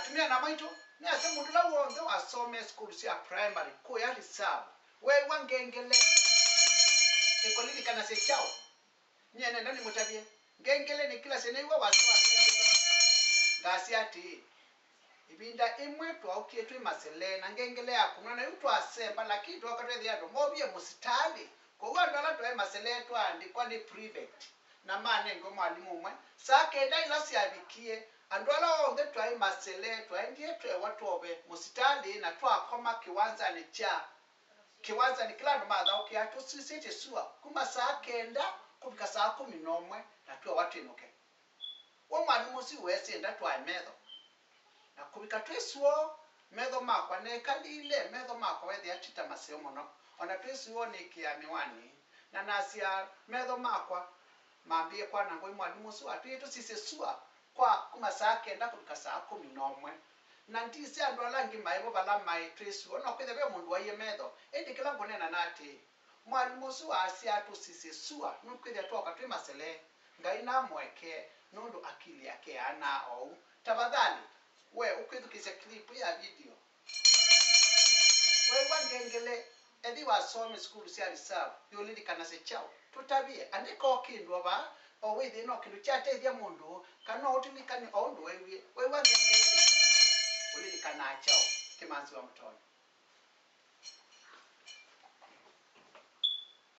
tumia na maito ni ase mundu la wonde wasome school cia primary ko ya reserve we wangengele ekolili kana se chao nyene ndani mutabie ngengele ni kila sene iwa waso ngengele ngasi ati ibinda imwe twaukie twi maselena ngengele yakuna na yutu asemba lakini twakatwe ya domobie musitali ko wanda la twa maselena andi kwa ni private na mane ngo mwalimu umwe sake dai la siabikie andwala onde twa masele twa ndiye twa watu obe musitali na twa koma kiwanza ni cha kiwanza ni kila ndo madha ukiato sisite sua kuma saa kenda kubika saa 11 na twa watu inoke wo mwalimu si wese nda twa medho na kubika twesuo medho makwa ne kalile medho makwa wethi atita maseo mono ona twesuo ni kia miwani na nasia medho makwa mambie kwa nango mwalimu si atu sise sua kwa kuma saa kenda kubika saa 11 na ndisi andwala ngi maibo bala mai twesuo no kwethe mundu wa yemedho endikela ngonena nati mwalimu si asia atu sise sua no kwethe toka twi masele ngaina mweke nundu akili yake ana au tafadhali we ukwithukise clip ya video we wangengele edi wasome school cia reserve yolili kana se chao tutabie andiko kindwa ba o withi no kindu chateithia mundu kana utilikani ondu we wangengele ulili kana chao kimanzi wa mtoni